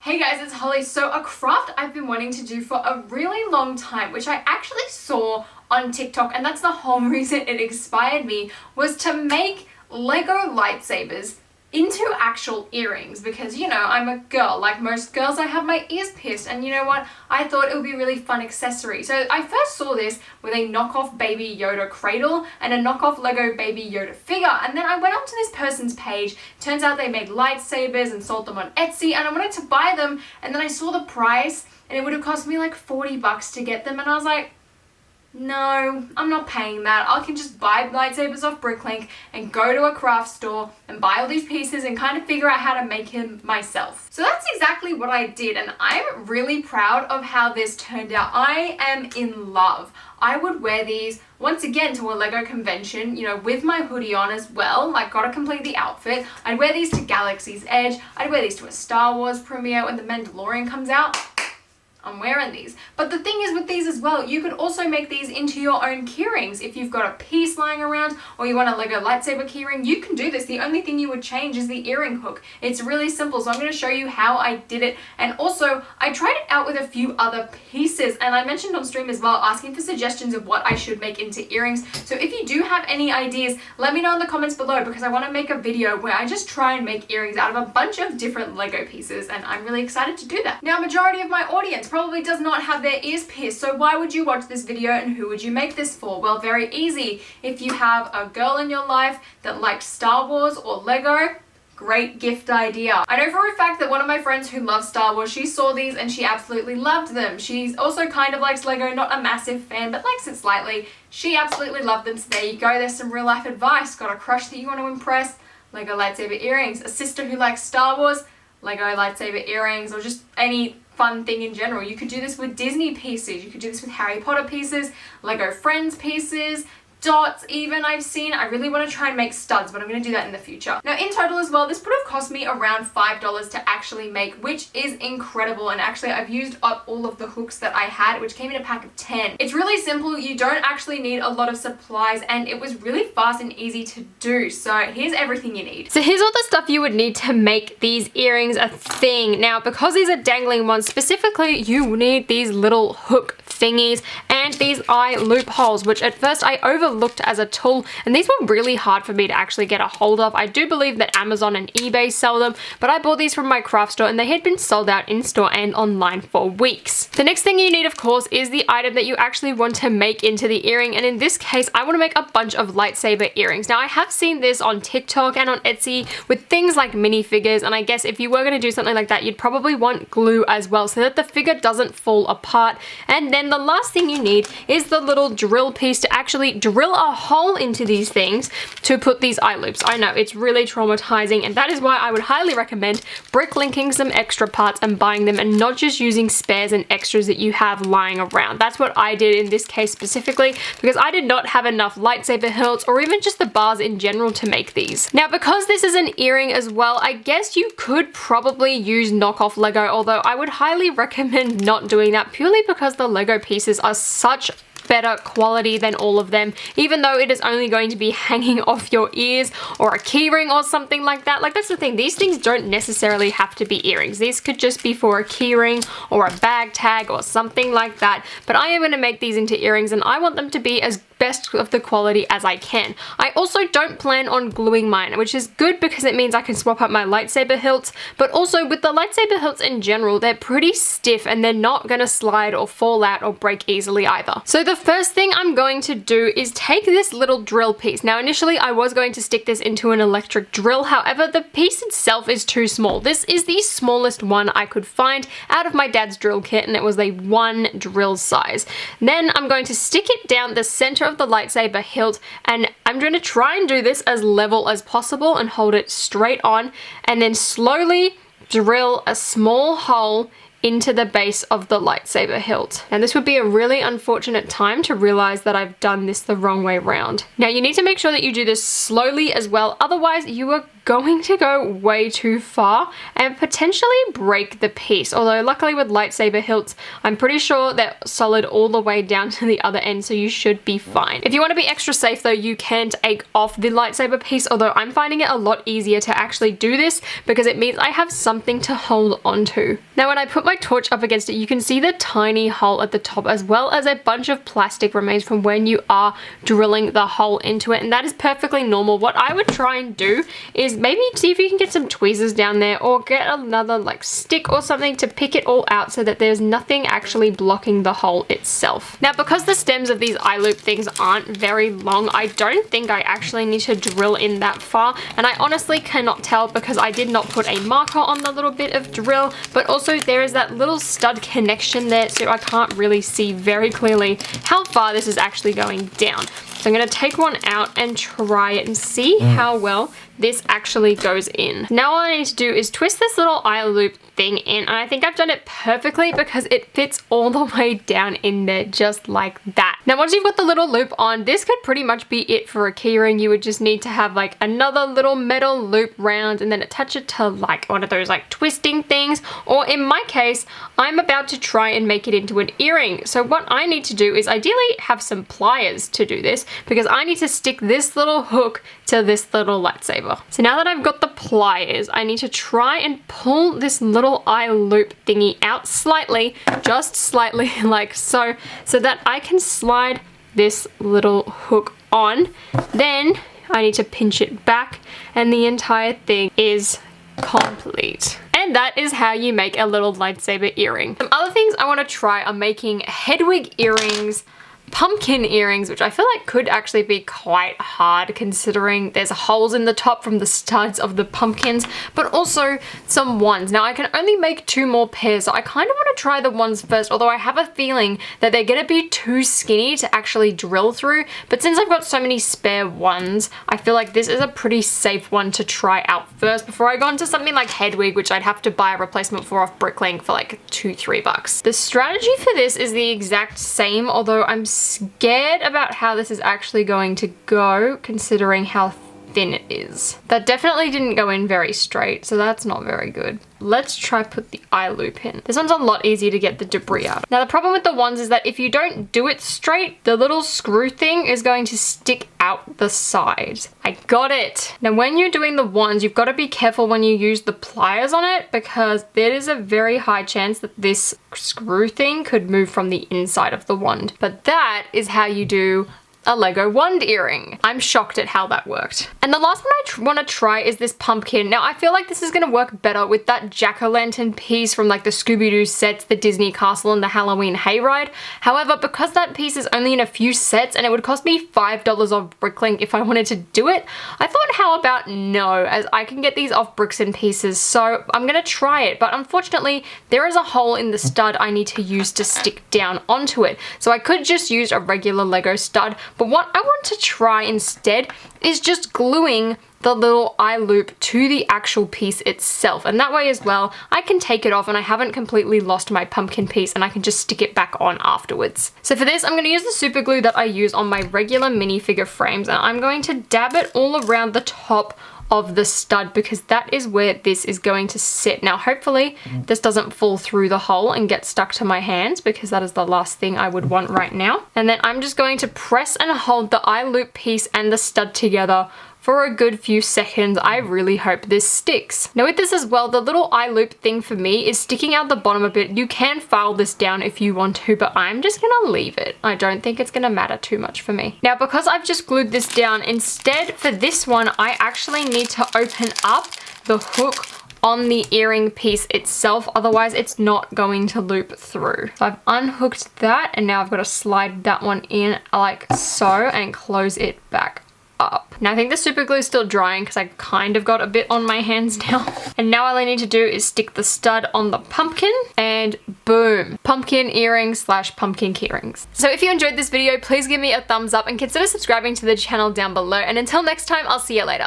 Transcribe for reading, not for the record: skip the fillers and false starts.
Hey guys, it's Holly. So a craft I've been wanting to do for a really long time, which I actually saw on TikTok, and that's the whole reason it inspired me, was to make Lego lightsabers into actual earrings, because you know, I'm a girl. Like most girls, I have my ears pierced, and you know what, I thought it would be a really fun accessory. So I first saw this with a knockoff Baby Yoda cradle and a knockoff Lego Baby Yoda figure, and then I went onto this person's page. Turns out they made lightsabers and sold them on Etsy, and I wanted to buy them, and then I saw the price and it would have cost me like 40 bucks to get them, and I was like, no, I'm not paying that. I can just buy lightsabers off Bricklink and go to a craft store and buy all these pieces and kind of figure out how to make him myself. So that's exactly what I did, and I'm really proud of how this turned out. I am in love. I would wear these once again to a Lego convention, you know, with my hoodie on as well. Like, gotta complete the outfit. I'd wear these to Galaxy's Edge. I'd wear these to a Star Wars premiere when The Mandalorian comes out. I'm wearing these. But the thing is with these as well, you could also make these into your own keyrings. If you've got a piece lying around or you want a Lego lightsaber keyring, you can do this. The only thing you would change is the earring hook. It's really simple, so I'm going to show you how I did it. And also, I tried it out with a few other pieces, and I mentioned on stream as well, asking for suggestions of what I should make into earrings. So if you do have any ideas, let me know in the comments below, because I want to make a video where I just try and make earrings out of a bunch of different Lego pieces, and I'm really excited to do that. Now, majority of my audience probably does not have their ears pierced, so why would you watch this video and who would you make this for? Well, very easy. If you have a girl in your life that likes Star Wars or Lego, great gift idea. I know for a fact that one of my friends who loves Star Wars, she saw these and she absolutely loved them. She's also kind of likes Lego, not a massive fan, but likes it slightly. She absolutely loved them, so there you go. There's some real life advice. Got a crush that you want to impress? Lego lightsaber earrings. A sister who likes Star Wars? Lego lightsaber earrings, or just any fun thing in general. You could do this with Disney pieces, you could do this with Harry Potter pieces, Lego Friends pieces, dots even I've seen. I really want to try and make studs, but I'm going to do that in the future. Now in total as well, this would have cost me around $5 to actually make, which is incredible. And actually I've used up all of the hooks that I had, which came in a pack of 10. It's really simple. You don't actually need a lot of supplies, and it was really fast and easy to do. So here's everything you need. So here's all the stuff you would need to make these earrings a thing. Now, because these are dangling ones specifically, you need these little hook thingies and these eye loopholes, which at first I overlooked as a tool, and these were really hard for me to actually get a hold of. I do believe that Amazon and eBay sell them, but I bought these from my craft store and they had been sold out in store and online for weeks. The next thing you need, of course, is the item that you actually want to make into the earring, and in this case I want to make a bunch of lightsaber earrings. Now I have seen this on TikTok and on Etsy with things like minifigures, and I guess if you were going to do something like that, you'd probably want glue as well so that the figure doesn't fall apart. And then the last thing you need is the little drill piece to actually drill a hole into these things to put these eye loops. I know, it's really traumatizing, and that is why I would highly recommend bricklinking some extra parts and buying them, and not just using spares and extras that you have lying around. That's what I did in this case specifically, because I did not have enough lightsaber hilts or even just the bars in general to make these. Now, because this is an earring as well, I guess you could probably use knockoff Lego, although I would highly recommend not doing that, purely because the Lego pieces are such better quality than all of them, even though it is only going to be hanging off your ears or a keyring or something like that. Like, that's the thing, these things don't necessarily have to be earrings. These could just be for a keyring or a bag tag or something like that, but I am going to make these into earrings, and I want them to be as best of the quality as I can. I also don't plan on gluing mine, which is good because it means I can swap out my lightsaber hilts, but also with the lightsaber hilts in general, they're pretty stiff and they're not going to slide or fall out or break easily either. So the first thing I'm going to do is take this little drill piece. Now initially I was going to stick this into an electric drill, however the piece itself is too small. This is the smallest one I could find out of my dad's drill kit, and it was a 1 drill size. Then I'm going to stick it down the center of the lightsaber hilt, and I'm going to try and do this as level as possible and hold it straight on, and then slowly drill a small hole into the base of the lightsaber hilt. And this would be a really unfortunate time to realize that I've done this the wrong way round. Now you need to make sure that you do this slowly as well, otherwise you are going to go way too far and potentially break the piece. Although luckily with lightsaber hilts, I'm pretty sure they're solid all the way down to the other end, so you should be fine. If you want to be extra safe though, you can take off the lightsaber piece, although I'm finding it a lot easier to actually do this because it means I have something to hold onto. Now when I put my torch up against it, you can see the tiny hole at the top as well as a bunch of plastic remains from when you are drilling the hole into it, and that is perfectly normal. What I would try and do is maybe see if you can get some tweezers down there or get another like stick or something to pick it all out so that there's nothing actually blocking the hole itself. Now because the stems of these eye loop things aren't very long, I don't think I actually need to drill in that far, and I honestly cannot tell because I did not put a marker on the little bit of drill, but also there is that little stud connection there, so I can't really see very clearly how far this is actually going down. So I'm going to take one out and try it and see how well this actually goes in. Now all I need to do is twist this little eye loop thing in, and I think I've done it perfectly because it fits all the way down in there just like that. Now once you've got the little loop on, this could pretty much be it for a keyring. You would just need to have like another little metal loop round and then attach it to like one of those like twisting things, or in my case I'm about to try and make it into an earring. So what I need to do is ideally have some pliers to do this because I need to stick this little hook to this little lightsaber. So now that I've got the pliers, I need to try and pull this little eye loop thingy out slightly, just slightly like so that I can slide this little hook on. Then I need to pinch it back and the entire thing is complete. And that is how you make a little lightsaber earring. Some other things I want to try are making headwig earrings, pumpkin earrings, which I feel like could actually be quite hard considering there's holes in the top from the studs of the pumpkins, but also some wands. Now I can only make 2 more pairs, so I kind of want to try the wands first, although I have a feeling that they're going to be too skinny to actually drill through, but since I've got so many spare wands, I feel like this is a pretty safe one to try out first before I go into something like headwig, which I'd have to buy a replacement for off Bricklink for like $2-3. The strategy for this is the exact same, although I'm scared about how this is actually going to go considering how thin it is. That definitely didn't go in very straight, so that's not very good. Let's try put the eye loop in. This one's a lot easier to get the debris out. Now the problem with the wands is that if you don't do it straight, the little screw thing is going to stick out the sides. I got it. Now when you're doing the wands, you've got to be careful when you use the pliers on it because there is a very high chance that this screw thing could move from the inside of the wand. But that is how you do a Lego wand earring. I'm shocked at how that worked. And the last one I want to try is this pumpkin. Now I feel like this is going to work better with that jack-o'-lantern piece from like the Scooby-Doo sets, the Disney Castle and the Halloween Hayride. However, because that piece is only in a few sets and it would cost me $5 off Bricklink if I wanted to do it, I thought how about no, as I can get these off Bricks and Pieces, so I'm going to try it. But unfortunately, there is a hole in the stud I need to use to stick down onto it. So I could just use a regular Lego stud, but what I want to try instead is just gluing the little eye loop to the actual piece itself, and that way as well I can take it off and I haven't completely lost my pumpkin piece and I can just stick it back on afterwards. So for this I'm going to use the super glue that I use on my regular minifigure frames, and I'm going to dab it all around the top of the stud because that is where this is going to sit. Now hopefully this doesn't fall through the hole and get stuck to my hands because that is the last thing I would want right now. And then I'm just going to press and hold the eye loop piece and the stud together for a good few seconds. I really hope this sticks. Now with this as well, the little eye loop thing for me is sticking out the bottom a bit. You can file this down if you want to, but I'm just gonna leave it. I don't think it's gonna matter too much for me. Now because I've just glued this down, instead for this one, I actually need to open up the hook on the earring piece itself, otherwise it's not going to loop through. So I've unhooked that and now I've got to slide that one in like so and close it back up. Now I think the super glue is still drying because I kind of got a bit on my hands now. And now all I need to do is stick the stud on the pumpkin and boom, pumpkin earrings / pumpkin keyrings. So if you enjoyed this video, please give me a thumbs up and consider subscribing to the channel down below. And until next time, I'll see you later.